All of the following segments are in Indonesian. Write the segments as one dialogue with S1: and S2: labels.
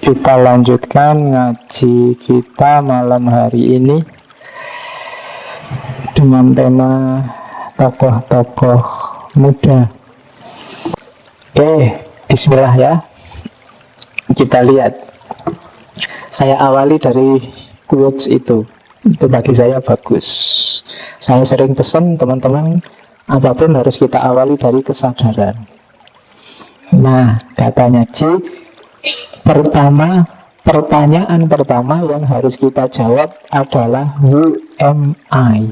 S1: Kita lanjutkan ngaji kita malam hari ini dengan tema tokoh-tokoh muda. Oke, bismillah ya. Kita lihat. Saya awali dari quotes itu. Itu bagi saya bagus. Saya sering pesan teman-teman, apapun harus kita awali dari kesadaran. Nah, katanya pertanyaan pertama yang harus kita jawab adalah who am I?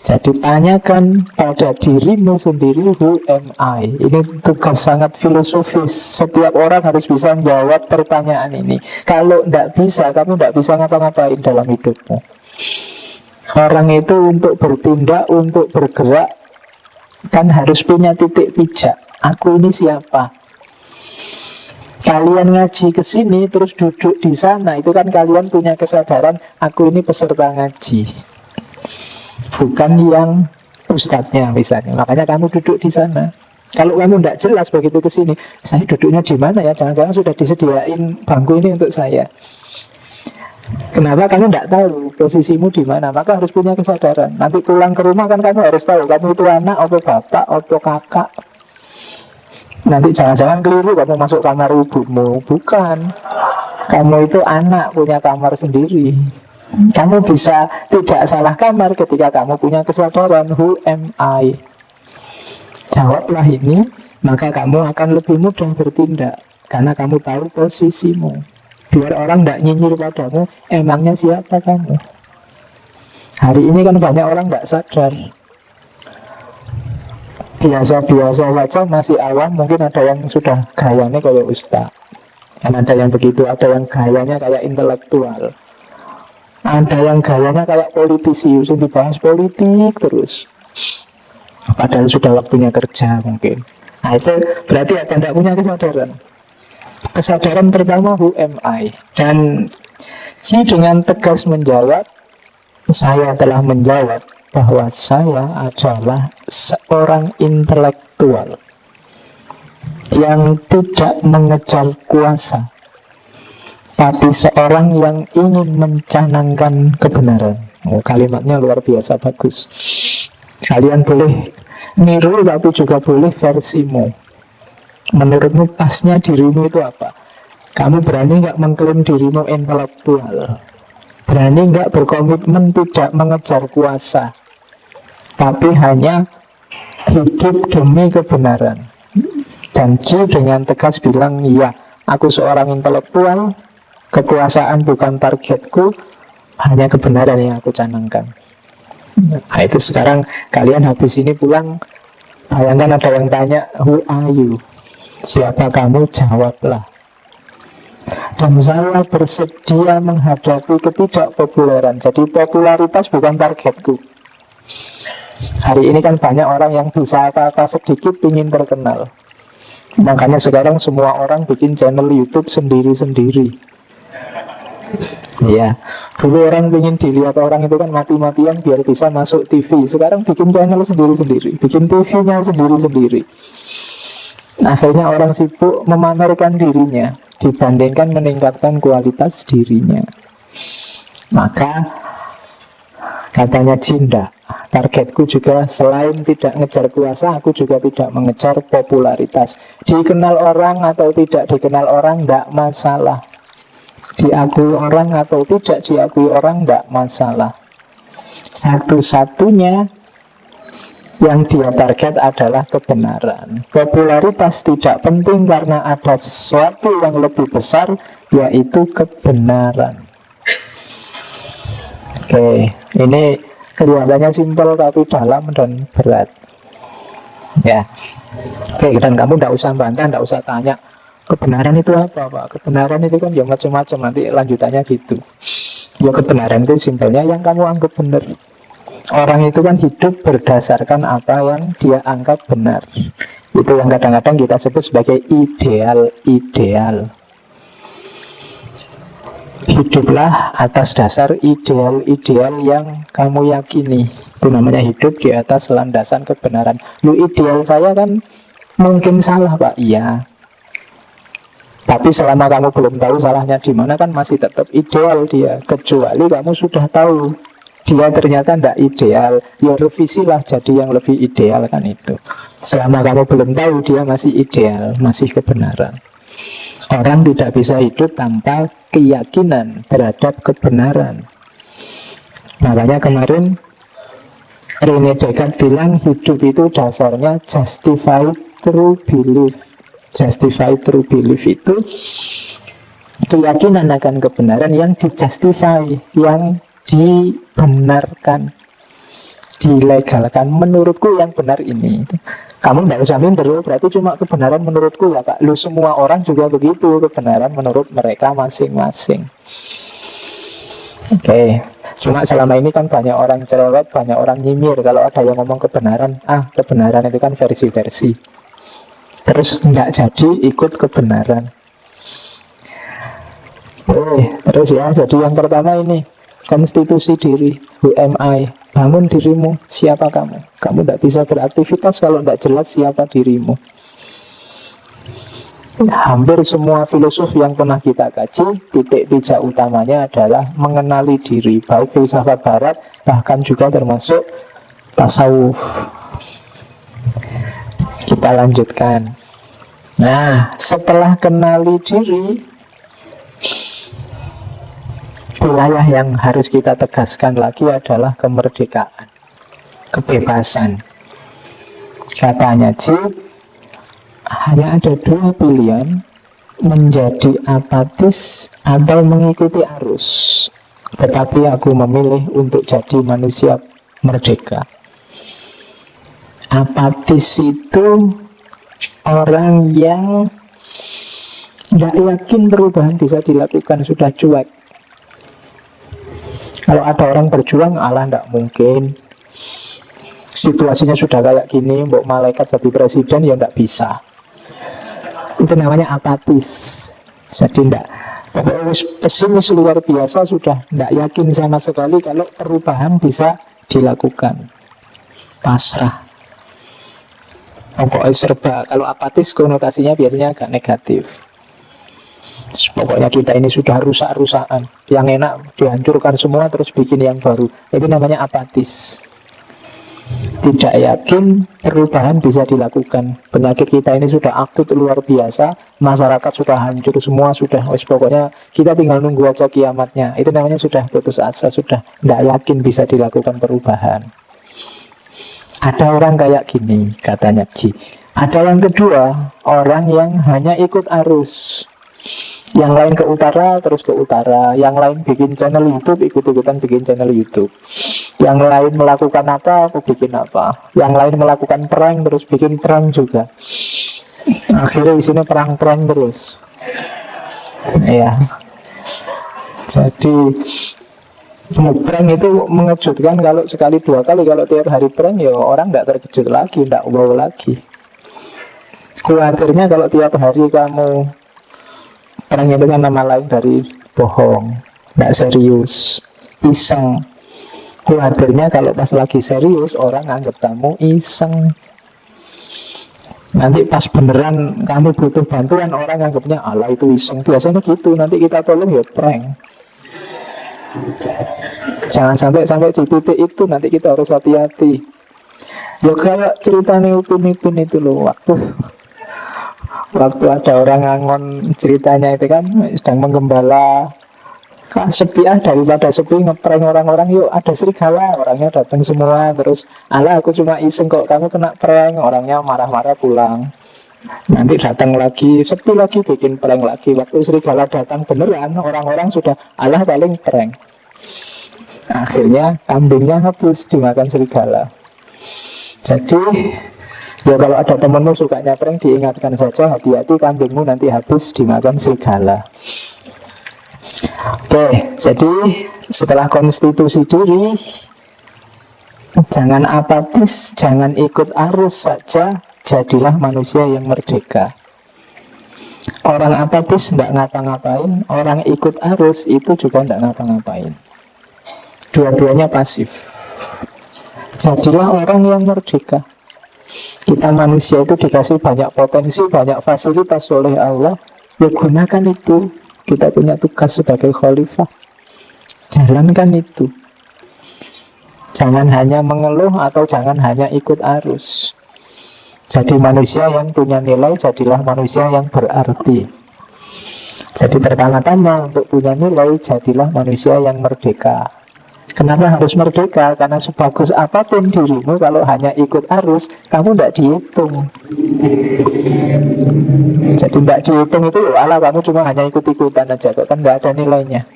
S1: Jadi tanyakan pada dirimu sendiri, who am I? Ini tugas sangat filosofis. Setiap orang harus bisa menjawab pertanyaan ini. Kalau tidak bisa, kamu tidak bisa ngapa-ngapain dalam hidupmu. Orang itu untuk bertindak, untuk bergerak, kan harus punya titik pijak. Aku ini siapa? Kalian ngaji ke sini terus duduk di sana, itu kan kalian punya kesadaran, aku ini peserta ngaji, bukan yang ustadznya misalnya. Makanya kamu duduk di sana. Kalau kamu tidak jelas begitu ke sini, saya duduknya di mana ya? Jangan-jangan sudah disediain bangku ini untuk saya. Kenapa kamu tidak tahu posisimu di mana? Maka harus punya kesadaran. Nanti pulang ke rumah kan kamu harus tahu kamu itu anak, atau bapak, atau kakak. Nanti jangan-jangan keliru kamu masuk kamar ibumu. Bukan. Kamu itu anak, punya kamar sendiri. Kamu bisa tidak salah kamar ketika kamu punya kesadaran, who am I? Jawablah ini, maka kamu akan lebih mudah bertindak, karena kamu tahu posisimu. Biar orang tidak nyinyir padamu, emangnya siapa kamu? Hari ini kan banyak orang tidak sadar. Biasa-biasa saja, masih awam. Mungkin ada yang sudah gayanya kayak ustaz, kan ada yang begitu. Ada yang gayanya kayak intelektual, ada yang gayanya kayak politisi, usah dibahas politik terus, padahal sudah waktunya kerja mungkin. Nah itu berarti akan tidak punya kesadaran. Kesadaran pertama, who am I? Dan dengan tegas menjawab, saya telah menjawab bahwa saya adalah seorang intelektual yang tidak mengejar kuasa, tapi seorang yang ingin mencanangkan kebenaran. Kalimatnya luar biasa bagus. Kalian boleh niru, tapi juga boleh versimu. Menurutmu pasnya dirimu itu apa? Kamu berani nggak mengklaim dirimu intelektual? Berani nggak berkomitmen tidak mengejar kuasa, tapi hanya hidup demi kebenaran? Janji dengan tegas bilang, iya, aku seorang intelektual, kekuasaan bukan targetku, hanya kebenaran yang aku canangkan. Nah itu sekarang kalian habis ini pulang, bayangkan ada yang tanya, who are you? Siapa kamu? Jawablah. Dan saya bersedia menghadapi ketidakpopuleran. Jadi popularitas bukan targetku. Hari ini kan banyak orang yang bisa apa-apa sedikit ingin terkenal. Makanya sekarang semua orang bikin channel YouTube sendiri-sendiri. Ya, dulu orang ingin dilihat orang itu kan mati-matian biar bisa masuk TV. Sekarang bikin channel sendiri-sendiri, bikin TV-nya sendiri-sendiri. Akhirnya orang sibuk memamerkan dirinya dibandingkan meningkatkan kualitas dirinya. Maka katanya Cinda, targetku juga selain tidak ngejar kuasa, aku juga tidak mengejar popularitas. Dikenal orang atau tidak dikenal orang tidak masalah. Diakui orang atau tidak diakui orang tidak masalah. Satu-satunya yang dia target adalah kebenaran. Popularitas tidak penting karena ada sesuatu yang lebih besar, yaitu kebenaran. Oke, ini kelihatannya simpel tapi dalam dan berat. Ya, oke, dan kamu tidak usah bantah, tidak usah tanya kebenaran itu apa, Pak? Kebenaran itu kan ya macam-macam, nanti lanjutannya gitu. Ya kebenaran itu simpelnya yang kamu anggap benar. Orang itu kan hidup berdasarkan apa yang dia anggap benar. Itu yang kadang-kadang kita sebut sebagai ideal-ideal. Hiduplah atas dasar ideal-ideal yang kamu yakini. Itu namanya hidup di atas landasan kebenaran. Lu, ideal saya kan mungkin salah, Pak. Iya. Tapi selama kamu belum tahu salahnya di mana, kan masih tetap ideal dia. Kecuali kamu sudah tahu dia ternyata tidak ideal, ya revisilah jadi yang lebih ideal, kan itu. Selama kamu belum tahu dia masih ideal, masih kebenaran. Orang tidak bisa hidup tanpa keyakinan terhadap kebenaran. Makanya kemarin Rene Descartes bilang hidup itu dasarnya justified true belief. Justified true belief itu keyakinan akan kebenaran yang dijustify, yang dibenarkan, dilegalkan. Menurutku yang benar ini. Kamu tidak usah minder, berarti cuma kebenaran menurutku ya Pak. Lu semua orang juga begitu, kebenaran menurut mereka masing-masing. Oke. Cuma selama ini kan banyak orang cerewet, banyak orang nyinyir kalau ada yang ngomong kebenaran. Kebenaran itu kan versi-versi. Terus nggak jadi ikut kebenaran. Terus ya, jadi yang pertama ini konstitusi diri. Who am I? Bangun dirimu, siapa kamu? Kamu tidak bisa beraktivitas kalau tidak jelas siapa dirimu. Hampir semua filosof yang pernah kita kaji, titik pijak utamanya adalah mengenali diri. Baik filsafat barat, bahkan juga termasuk tasawuf. Kita lanjutkan. Nah, setelah kenali diri, wilayah yang harus kita tegaskan lagi adalah kemerdekaan, kebebasan. Katanya Ji, hanya ada dua pilihan, menjadi apatis atau mengikuti arus. Tetapi aku memilih untuk jadi manusia merdeka. Apatis itu orang yang tidak yakin perubahan bisa dilakukan, sudah cuek. Kalau ada orang berjuang, Allah tidak mungkin. Situasinya sudah kayak gini, mbok malaikat jadi presiden, ya tidak bisa. Itu namanya apatis. Jadi tidak, pesimis luar biasa, sudah tidak yakin sama sekali kalau perubahan bisa dilakukan. Pasrah. Pokoknya serba. Kalau apatis konotasinya biasanya agak negatif. Pokoknya kita ini sudah rusak-rusakan, yang enak dihancurkan semua terus bikin yang baru. Itu namanya apatis. Tidak yakin perubahan bisa dilakukan. Penyakit kita ini sudah akut luar biasa, masyarakat sudah hancur semua, sudah pokoknya kita tinggal nunggu aja kiamatnya. Itu namanya sudah putus asa, sudah tidak yakin bisa dilakukan perubahan. Ada orang kayak gini, katanya Ji. Ada yang kedua, orang yang hanya ikut arus. Yang lain ke utara, terus ke utara. Yang lain bikin channel YouTube, ikut-ikutan bikin channel YouTube. Yang lain melakukan apa, aku bikin apa. Yang lain melakukan perang, terus bikin perang juga. Akhirnya isinya perang-perang terus. Ya. Jadi prank itu mengejutkan kalau sekali dua kali. Kalau tiap hari prank, ya orang tidak terkejut lagi, tidak wow lagi. Khawatirnya kalau tiap hari kamu prank, itu kan nama lain dari bohong, tidak serius, iseng. Khawatirnya kalau pas lagi serius, orang anggap kamu iseng. Nanti pas beneran kamu butuh bantuan, orang anggapnya ala itu iseng. Biasanya gitu, nanti kita tolong ya prank. Jangan sampai di titik itu, nanti kita harus hati-hati. Ya kayak ceritanya Upin-Ipin itu loh, waktu ada orang ngangon ceritanya itu kan, sedang menggembala. Sepi daripada sepi ngeprank orang-orang, yuk ada serigala, orangnya datang semua. Terus ala aku cuma iseng kok, kamu kena prank, orangnya marah-marah pulang. Nanti datang lagi, sepi lagi, bikin prank lagi. Waktu serigala datang beneran, orang-orang sudah alah paling prank. Akhirnya kambingnya habis dimakan serigala. Jadi ya kalau ada temenmu sukanya prank, diingatkan saja, hati-hati kambingmu nanti habis dimakan serigala. Oke, jadi setelah konstitusi diri, jangan apatis, jangan ikut arus saja, jadilah manusia yang merdeka. Orang apatis tidak ngapa-ngapain, orang ikut arus itu juga tidak ngapa-ngapain. Dua-duanya pasif. Jadilah orang yang merdeka. Kita manusia itu dikasih banyak potensi, banyak fasilitas oleh Allah, Ya gunakan itu. Kita punya tugas sebagai khalifah. Jalankan itu. Jangan hanya mengeluh atau jangan hanya ikut arus. Jadi manusia yang punya nilai, jadilah manusia yang berarti. Jadi pertama-tama untuk punya nilai, jadilah manusia yang merdeka. Kenapa harus merdeka? Karena sebagus apapun dirimu, kalau hanya ikut arus, kamu tidak dihitung. Jadi tidak dihitung itu, ala kamu cuma hanya ikut-ikutan aja, kok kan nggak ada nilainya.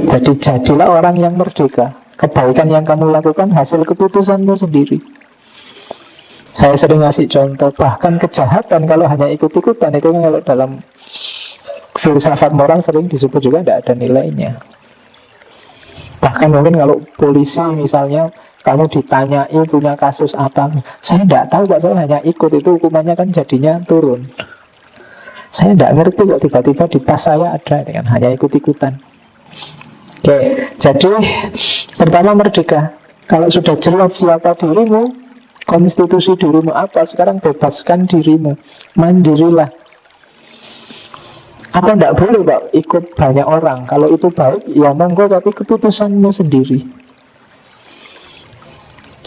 S1: Jadi jadilah orang yang merdeka. Kebaikan yang kamu lakukan hasil keputusanmu sendiri. Saya sering ngasih contoh, bahkan kejahatan kalau hanya ikut-ikutan, itu kan kalau dalam filsafat moral sering disebut juga tidak ada nilainya. Bahkan mungkin kalau polisi misalnya, kamu ditanyai punya kasus apa, saya tidak tahu Pak, saya hanya ikut, itu hukumannya kan jadinya turun. Saya tidak ngerti kok tiba-tiba di tas saya ada, kan hanya ikut-ikutan. Oke, jadi pertama merdeka. Kalau sudah jelas siapa dirimu, konstitusi dirimu apa, sekarang bebaskan dirimu, mandirilah. Apa tidak boleh Pak ikut banyak orang? Kalau itu baik, ya monggo, tapi keputusanmu sendiri.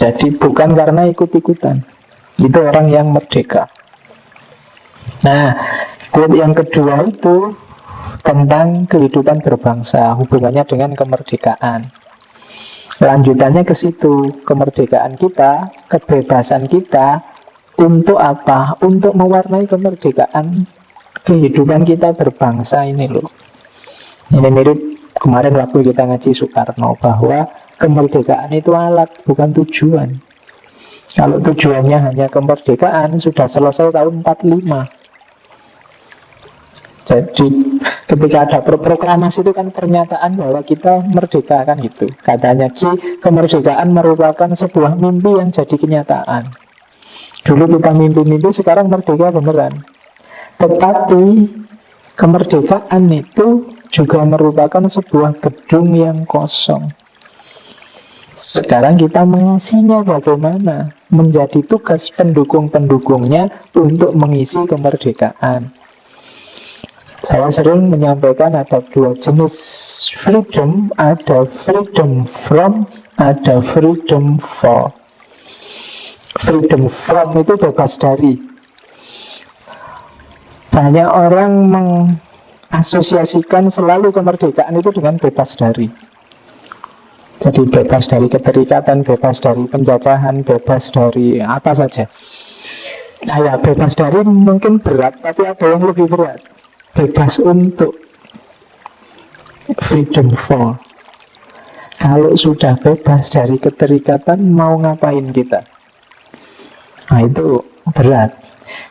S1: Jadi bukan karena ikut-ikutan. Itu orang yang merdeka. Nah, quote yang kedua itu tentang kehidupan berbangsa, hubungannya dengan kemerdekaan. Lanjutannya ke situ, kemerdekaan kita, kebebasan kita, untuk apa? Untuk mewarnai kemerdekaan kehidupan kita berbangsa ini loh. Ini mirip kemarin waktu kita ngaji Soekarno, bahwa kemerdekaan itu alat, bukan tujuan. Kalau tujuannya hanya kemerdekaan, sudah selesai tahun 45. Jadi ketika ada proklamasi itu kan pernyataan bahwa kita merdeka kan gitu. Katanya kemerdekaan merupakan sebuah mimpi yang jadi kenyataan. Dulu kita mimpi-mimpi, sekarang merdeka beneran. Tetapi kemerdekaan itu juga merupakan sebuah gedung yang kosong. Sekarang kita mengisinya bagaimana? Menjadi tugas pendukung-pendukungnya untuk mengisi kemerdekaan. Saya sering menyampaikan ada dua jenis freedom, ada freedom from, ada freedom for. Freedom from itu bebas dari. Banyak orang mengasosiasikan selalu kemerdekaan itu dengan bebas dari. Jadi bebas dari keterikatan, bebas dari penjajahan, bebas dari apa saja. Nah ya, bebas dari mungkin berat, tapi ada yang lebih berat. Bebas untuk, freedom for. Kalau sudah bebas dari keterikatan, mau ngapain kita? Nah itu berat.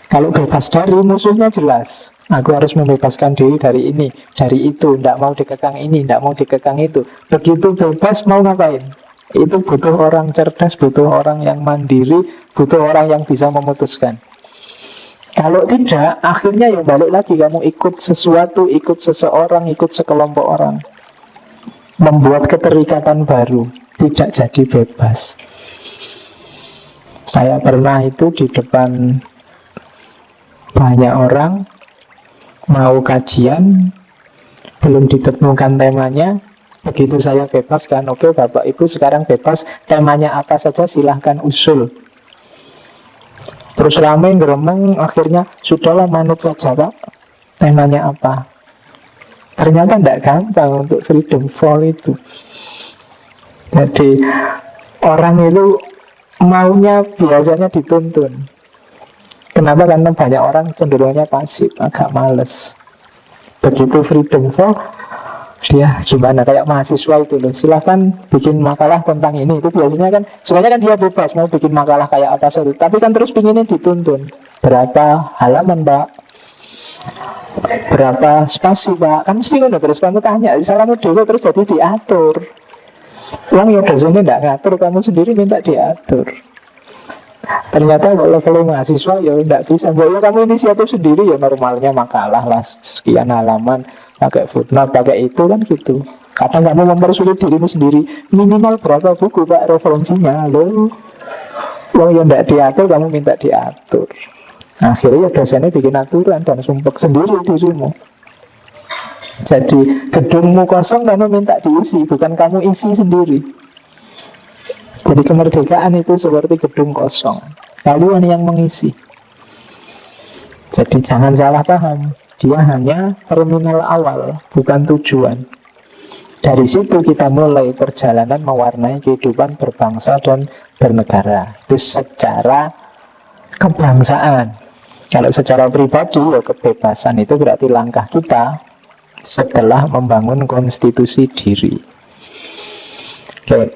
S1: Kalau bebas dari, musuhnya jelas. Aku harus membebaskan diri dari ini, dari itu. Tidak mau dikekang ini, tidak mau dikekang itu. Begitu bebas, mau ngapain? Itu butuh orang cerdas, butuh orang yang mandiri, butuh orang yang bisa memutuskan. Kalau tidak, akhirnya ya balik lagi, kamu ikut sesuatu, ikut seseorang, ikut sekelompok orang, membuat keterikatan baru, tidak jadi bebas. Saya pernah itu di depan banyak orang, mau kajian, belum ditemukan temanya. Begitu saya bebaskan, oke Bapak Ibu sekarang bebas, temanya apa saja silahkan usul. Terus ramai geremeng, akhirnya sudahlah manut saja Pak, temanya apa. Ternyata tidak gampang untuk freedom for itu. Jadi orang itu maunya biasanya dituntun. Kenapa? Karena banyak orang cenderungnya pasif, agak males. Begitu freedom for, dia gimana, kayak mahasiswa itu loh, silahkan bikin makalah tentang ini. Itu biasanya kan, sebenarnya kan dia bebas mau bikin makalah kayak apa saja, tapi kan terus pinginnya dituntun. Berapa halaman Pak? Berapa spasi Pak? Kan mesti kan terus kamu tanya, salahmu dulu terus jadi diatur. Uang ya dosennya tidak ngatur, kamu sendiri minta diatur. Ternyata kalau level mahasiswa ya tidak bisa. Bahwa kamu inisiatif sendiri ya normalnya makalah lah sekian halaman, pakai footnote, pakai itu kan gitu. Kadang kamu mempersulit dirimu sendiri. Minimal berapa buku Pak referensinya? Loh, yang tidak diatur kamu minta diatur. Akhirnya dosennya bikin aturan dan sumpek sendiri dirimu. Jadi gedungmu kosong, kamu minta diisi, bukan kamu isi sendiri. Jadi kemerdekaan itu seperti gedung kosong, kalian yang mengisi. Jadi jangan salah paham, dia hanya terminal awal, bukan tujuan. Dari situ kita mulai perjalanan mewarnai kehidupan berbangsa dan bernegara. Itu secara kebangsaan. Kalau secara pribadi, ya kebebasan itu berarti langkah kita setelah membangun konstitusi diri. Oke.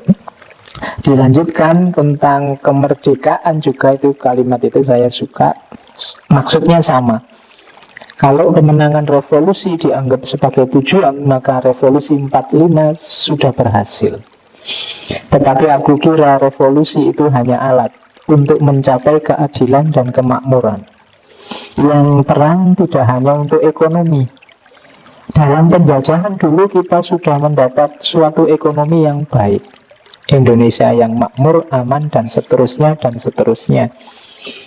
S1: Dilanjutkan tentang kemerdekaan juga, itu kalimat itu saya suka. Maksudnya sama. Kalau kemenangan revolusi dianggap sebagai tujuan, maka revolusi 45 sudah berhasil. Tetapi aku kira revolusi itu hanya alat untuk mencapai keadilan dan kemakmuran. Yang perang tidak hanya untuk ekonomi. Dalam penjajahan dulu kita sudah mendapat suatu ekonomi yang baik, Indonesia yang makmur, aman, dan seterusnya, dan seterusnya.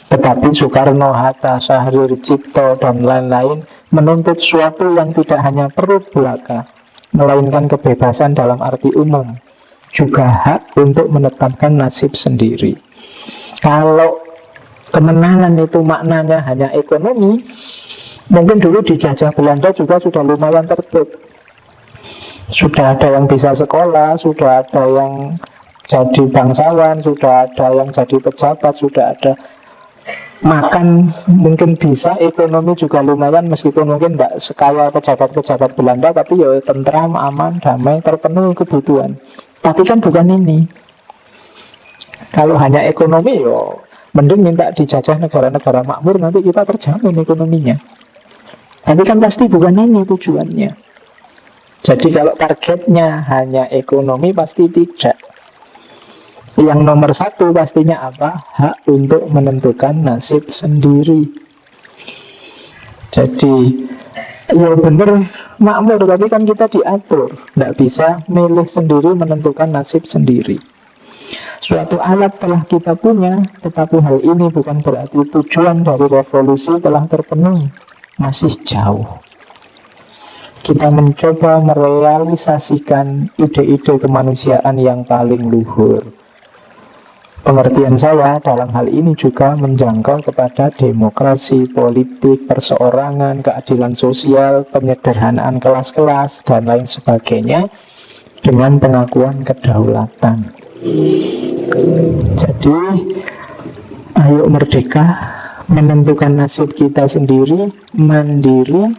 S1: Tetapi Soekarno, Hatta, Syahrir, Cipto, dan lain-lain menuntut suatu yang tidak hanya perut belaka, melainkan kebebasan dalam arti umum, juga hak untuk menetapkan nasib sendiri. Kalau kemenangan itu maknanya hanya ekonomi, mungkin dulu dijajah Belanda juga sudah lumayan tertib. Sudah ada yang bisa sekolah, sudah ada yang jadi bangsawan, sudah ada yang jadi pejabat, sudah ada makan, mungkin bisa, ekonomi juga lumayan, meskipun mungkin tidak sekaya pejabat-pejabat Belanda, tapi ya tentram, aman, damai, terpenuhi kebutuhan. Tapi kan bukan ini. Kalau hanya ekonomi, ya mending minta dijajah negara-negara makmur, nanti kita terjamin ekonominya. Tapi kan pasti bukan ini tujuannya. Jadi kalau targetnya hanya ekonomi, pasti tidak. Yang nomor satu pastinya apa? Hak untuk menentukan nasib sendiri. Jadi ya benar makmur, tapi kan kita diatur. Tidak bisa milih sendiri, menentukan nasib sendiri. Suatu alat telah kita punya, tetapi hal ini bukan berarti tujuan dari revolusi telah terpenuhi. Masih jauh. Kita mencoba merealisasikan ide-ide kemanusiaan yang paling luhur. Pengertian saya dalam hal ini juga menjangkau kepada demokrasi, politik, perseorangan, keadilan sosial, penyederhanaan kelas-kelas, dan lain sebagainya, dengan pengakuan kedaulatan. Jadi, ayo merdeka, menentukan nasib kita sendiri, mandiri,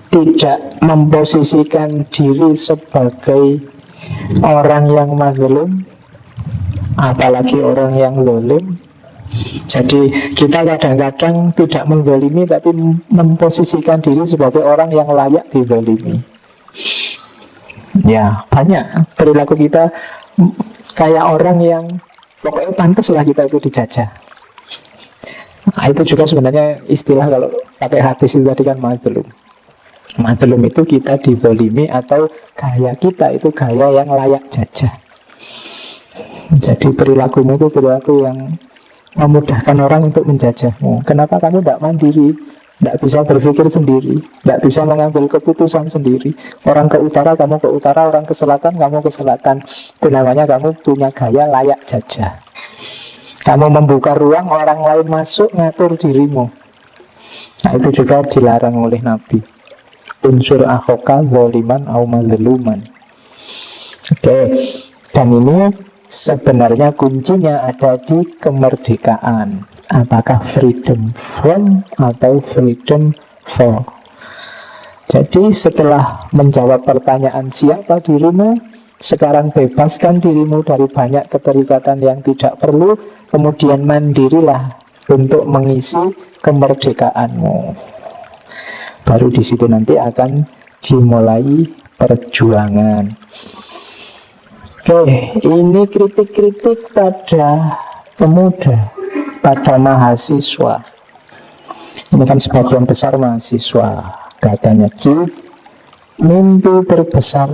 S1: tidak memposisikan diri sebagai orang yang mazlum, apalagi orang yang zalim. Jadi kita kadang-kadang tidak menzalimi, tapi memposisikan diri sebagai orang yang layak dizalimi. Ya, banyak perilaku kita kayak orang yang pokoknya pantas lah kita itu dijajah. Nah, itu juga sebenarnya istilah kalau pakai hadis itu tadi kan mazlum. Mazlum itu kita dizalimi, atau gaya kita itu gaya yang layak jajah. Jadi perilakumu itu perilaku yang memudahkan orang untuk menjajahmu. Kenapa kamu tidak mandiri, tidak bisa berpikir sendiri, tidak bisa mengambil keputusan sendiri? Orang ke utara, kamu ke utara. Orang ke selatan, kamu ke selatan. Itu namanya kamu punya gaya layak jajah. Kamu membuka ruang orang lain masuk, ngatur dirimu. Nah, itu juga dilarang oleh Nabi. Unsur akhoka zaliman au mazluman. Oke. Dan ini sebenarnya kuncinya ada di kemerdekaan. Apakah freedom from atau freedom for? Jadi setelah menjawab pertanyaan siapa dirimu, sekarang bebaskan dirimu dari banyak keterikatan yang tidak perlu, kemudian mandirilah untuk mengisi kemerdekaanmu. Baru di situ nanti akan dimulai perjuangan. Oke, ini kritik-kritik pada pemuda, pada mahasiswa. Ini kan sebagian besar mahasiswa. Katanya, mimpi terbesar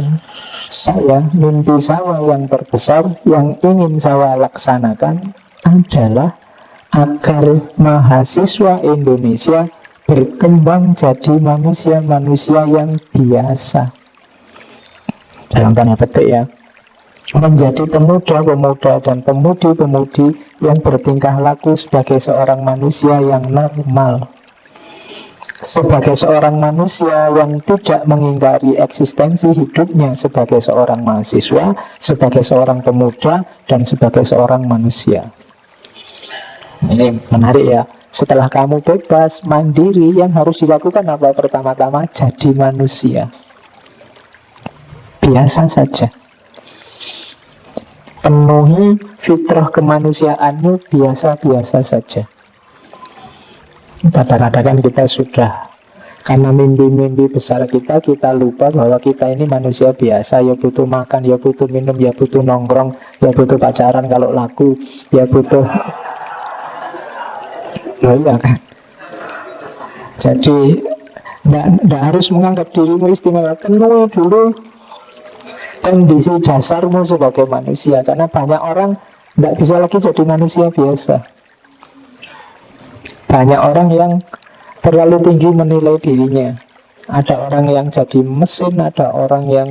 S1: saya, mimpi saya yang terbesar, yang ingin saya laksanakan adalah agar mahasiswa Indonesia berkembang jadi manusia-manusia yang biasa. Dalam tanda petik ya, menjadi pemuda-pemuda dan pemudi-pemudi yang bertingkah laku sebagai seorang manusia yang normal, sebagai seorang manusia yang tidak mengingkari eksistensi hidupnya sebagai seorang mahasiswa, sebagai seorang pemuda, dan sebagai seorang manusia. Ini menarik ya. Setelah kamu bebas, mandiri, yang harus dilakukan apa? Pertama-tama jadi manusia biasa saja. Penuhi fitrah kemanusiaanmu biasa-biasa saja. Kadang-kadang kita sudah, karena mimpi-mimpi besar kita lupa bahwa kita ini manusia biasa. Ya butuh makan, ya butuh minum, ya butuh nongkrong, ya butuh pacaran kalau laku, ya butuh. Loh iya kan. Jadi tidak harus menganggap dirimu istimewa. Penuhi dulu kondisi dasarmu sebagai manusia. Karena banyak orang tidak bisa lagi jadi manusia biasa. Banyak orang yang terlalu tinggi menilai dirinya. Ada orang yang jadi mesin, ada orang yang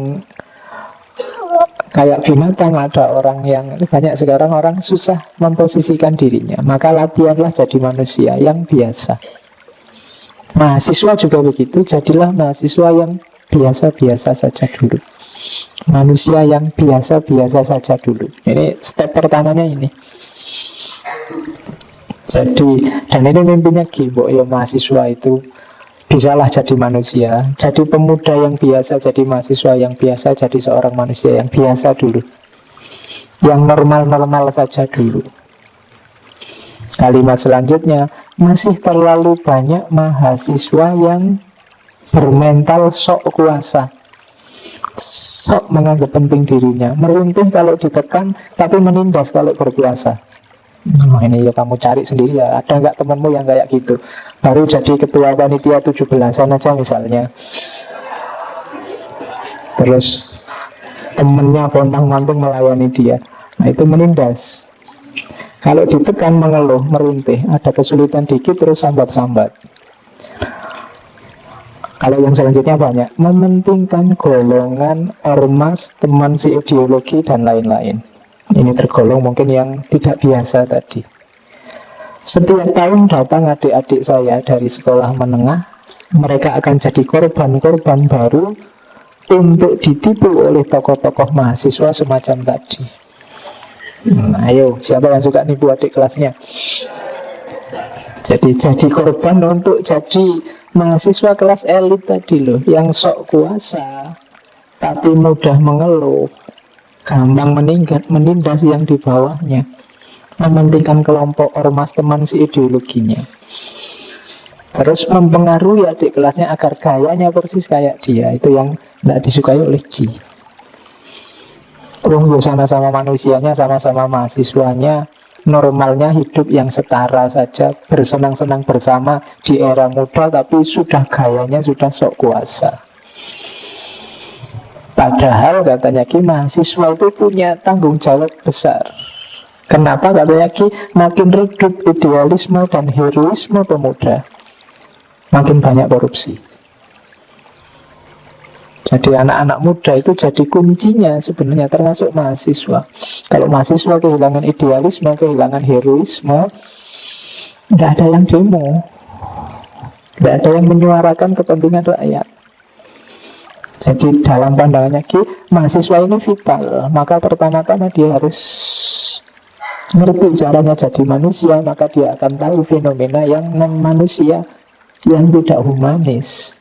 S1: kayak binatang, ada orang yang banyak sekarang orang susah memposisikan dirinya. Maka latihanlah jadi manusia yang biasa. Mahasiswa juga begitu, jadilah mahasiswa yang biasa-biasa saja dulu. Manusia yang biasa-biasa saja dulu. Ini step pertamanya ini. Jadi, dan ini mimpinya Gimbo ya, mahasiswa itu bisalah jadi manusia, jadi pemuda yang biasa, jadi mahasiswa yang biasa, jadi seorang manusia yang biasa dulu, yang normal-normal saja dulu. Kalimat selanjutnya, masih terlalu banyak mahasiswa yang bermental sok kuasa, sok menganggap penting dirinya, meruntuh kalau ditekan, tapi menindas kalau berkuasa. Nah, ini ya kamu cari sendiri ya. Ada nggak temanmu yang kayak gitu? Baru jadi ketua panitia 17-an aja misalnya, terus temennya pontang-mantung melayani dia. Nah itu menindas. Kalau ditekan mengeluh, merintih, ada kesulitan dikit terus sambat-sambat. Kalau yang selanjutnya banyak mementingkan golongan, ormas, teman seideologi dan lain-lain. Ini tergolong mungkin yang tidak biasa tadi. Setiap tahun datang adik-adik saya dari sekolah menengah. Mereka akan jadi korban-korban baru untuk ditipu oleh tokoh-tokoh mahasiswa semacam tadi. Ayo, siapa yang suka nipu adik kelasnya? Jadi korban untuk jadi mahasiswa kelas elit tadi loh, yang sok kuasa tapi mudah mengeluh, gampang menindas yang di bawahnya, mementingkan kelompok ormas teman si ideologinya, terus mempengaruhi adik kelasnya agar gayanya persis kayak dia. Itu yang tidak disukai oleh Ji. Sama-sama manusianya, sama-sama mahasiswanya, normalnya hidup yang setara saja, bersenang-senang bersama di era muda, tapi sudah gayanya sudah sok kuasa. Padahal katanya Ki, mahasiswa itu punya tanggung jawab besar. Kenapa katanya Ki? Makin redup idealisme dan heroisme pemuda, makin banyak korupsi. Jadi anak-anak muda itu jadi kuncinya sebenarnya, termasuk mahasiswa. Kalau mahasiswa kehilangan idealisme, kehilangan heroisme, tidak ada yang demo, tidak ada yang menyuarakan kepentingan rakyat. Jadi dalam pandangannya Ki, mahasiswa ini vital. Maka pertama-tama dia harus ngerti caranya jadi manusia. Maka dia akan tahu fenomena yang non-manusia, yang tidak humanis.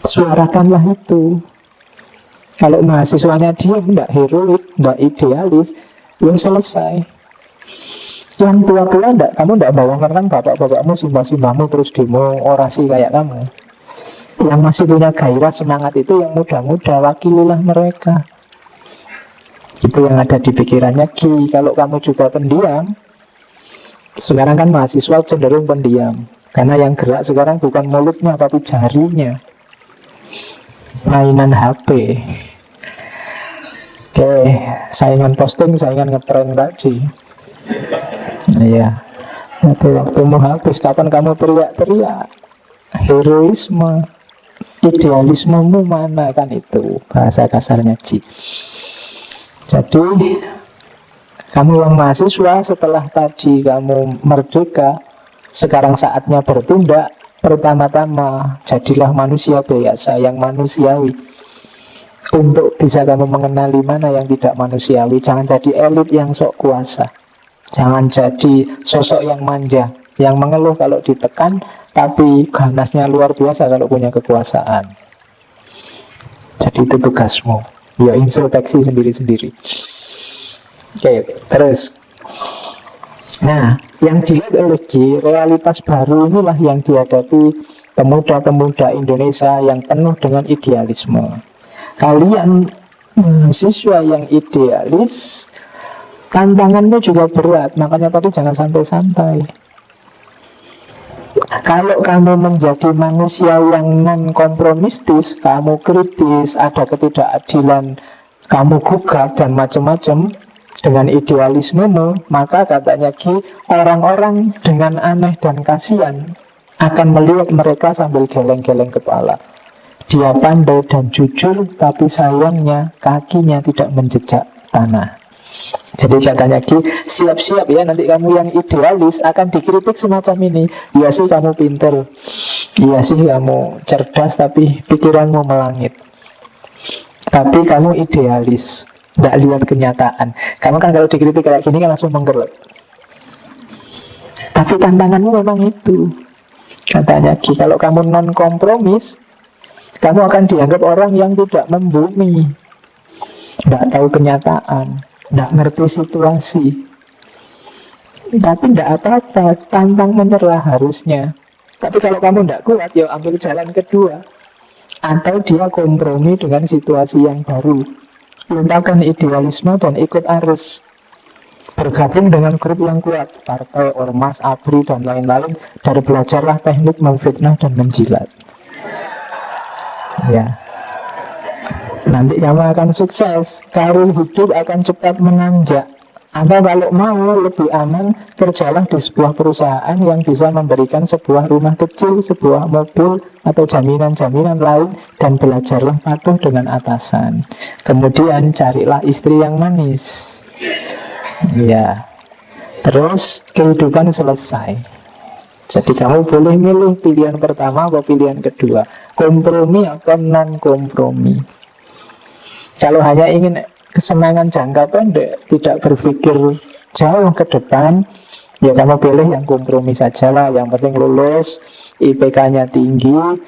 S1: Suarakanlah itu. Kalau mahasiswanya dia tidak heroik, tidak idealis, ya selesai. Yang tua-tua enggak, kamu tidak bawakan bapak-bapakmu, simbah-simbahmu terus demo orasi kayak kamu. Yang masih punya gairah semangat itu yang muda-muda, wakililah mereka. Itu yang ada di pikirannya Ki. Kalau kamu juga pendiam, sekarang kan mahasiswa cenderung pendiam, karena yang gerak sekarang bukan mulutnya tapi jarinya, mainan HP. Oke, saingan posting, saingan ngetrend tadi. Iya, Nanti waktumu habis, kapan kamu teriak-teriak? Heroisme, idealismemu mana, kan itu bahasa kasarnya Ji. Jadi kamu yang mahasiswa, setelah tadi kamu merdeka, sekarang saatnya bertindak. Pertama-tama jadilah manusia biasa yang manusiawi. Untuk bisa kamu mengenali mana yang tidak manusiawi. Jangan jadi elit yang sok kuasa. Jangan jadi sosok yang manja, yang mengeluh kalau ditekan, tapi ganasnya luar biasa kalau punya kekuasaan. Jadi itu tugasmu. Ya, introspeksi sendiri-sendiri. Oke, terus. Nah, yang dilihat oleh G, realitas baru inilah yang dihadapi pemuda-pemuda Indonesia yang penuh dengan idealisme. Kalian siswa yang idealis, tantangannya juga berat. Makanya tadi jangan santai-santai. Kalau kamu menjadi manusia yang non-kompromistis, kamu kritis, ada ketidakadilan, kamu gugat dan macam-macam dengan idealismemu, maka katanya Ki, orang-orang dengan aneh dan kasihan akan melihat mereka sambil geleng-geleng kepala. Dia pandai dan jujur, tapi sayangnya kakinya tidak menjejak tanah. Jadi katanya Ki, siap-siap ya, nanti kamu yang idealis akan dikritik semacam ini. Iya sih kamu pinter, iya sih kamu cerdas, tapi pikiranmu melangit. Tapi kamu idealis, tidak lihat kenyataan. Kamu kan kalau dikritik kayak gini kan langsung menggelap. Tapi tantanganmu memang itu. Katanya Ki, kalau kamu non-kompromis, kamu akan dianggap orang yang tidak membumi, tidak tahu kenyataan, tidak ngerti situasi. Tapi tidak apa-apa, tantang menyerah harusnya. Tapi kalau kamu tidak kuat, ya ambil jalan kedua. Atau dia kompromi dengan situasi yang baru. Lupakan idealisme dan ikut arus. Bergabung dengan grup yang kuat, partai, ormas, ABRI, dan lain-lain. Dan belajarlah teknik memfitnah dan menjilat. Ya, nanti kamu akan sukses. Karir hidup akan cepat menanjak. Atau kalau mau lebih aman, kerjalah di sebuah perusahaan yang bisa memberikan sebuah rumah kecil, sebuah mobil, atau jaminan-jaminan lain. Dan belajarlah patuh dengan atasan. Kemudian carilah istri yang manis. Ya, terus kehidupan selesai. Jadi kamu boleh milih pilihan pertama atau pilihan kedua, kompromi atau non-kompromi. Kalau hanya ingin kesenangan jangka pendek, tidak berpikir jauh ke depan, ya kamu pilih yang kompromi sajalah. Yang penting lulus, IPK-nya tinggi,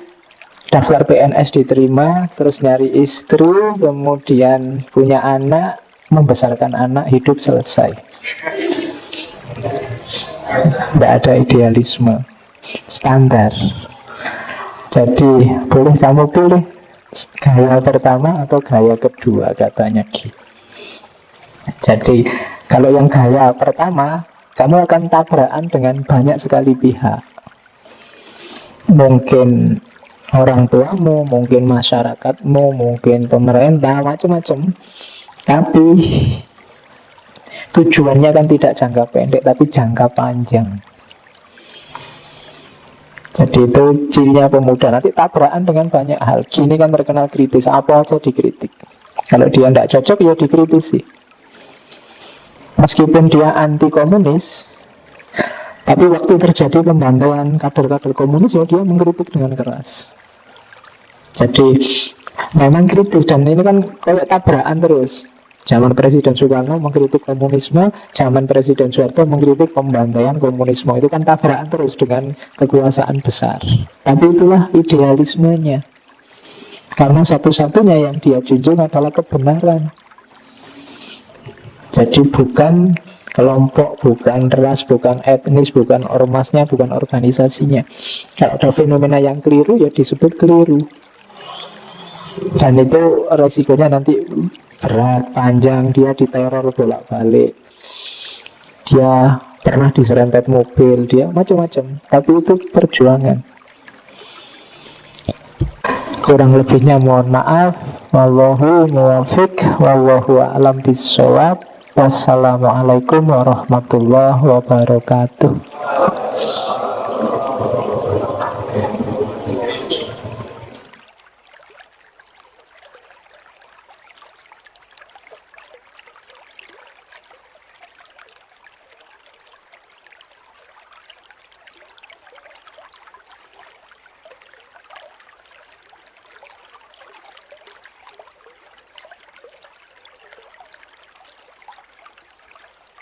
S1: daftar PNS diterima, terus nyari istri, kemudian punya anak, membesarkan anak, hidup selesai. Tidak ada idealisme standar. Jadi boleh kamu pilih gaya pertama atau gaya kedua, katanya Ki. Jadi kalau yang gaya pertama, kamu akan tabrakan dengan banyak sekali pihak. Mungkin orang tuamu, mungkin masyarakatmu, mungkin pemerintah, macam-macam. Tapi tujuannya kan tidak jangka pendek, tapi jangka panjang. Jadi itu cirinya pemuda. Nanti tabrakan dengan banyak hal. Gini kan terkenal kritis, apa aja dikritik. Kalau dia tidak cocok, ya dikritisi. Meskipun dia anti komunis, tapi waktu terjadi pembantaian kader-kader komunis, ya dia mengkritik dengan keras. Jadi memang kritis, dan ini kan kayak tabrakan terus. Zaman Presiden Soekarno mengkritik komunisme, zaman Presiden Soeharto mengkritik pembantaian komunisme. Itu kan tabrakan terus dengan kekuasaan besar. Tapi itulah idealismenya. Karena satu-satunya yang dia junjung adalah kebenaran. Jadi bukan kelompok, bukan ras, bukan etnis, bukan ormasnya, bukan organisasinya. Kalau ada fenomena yang keliru, ya disebut keliru. Dan itu resikonya nanti berat, panjang. Dia diteror bolak-balik, dia pernah diserempet mobil, dia macam-macam. Tapi itu perjuangan. Kurang lebihnya mohon maaf. Wallahu muwafiq, wallahu a'lam bishawab. Wassalamualaikum warahmatullahi wabarakatuh.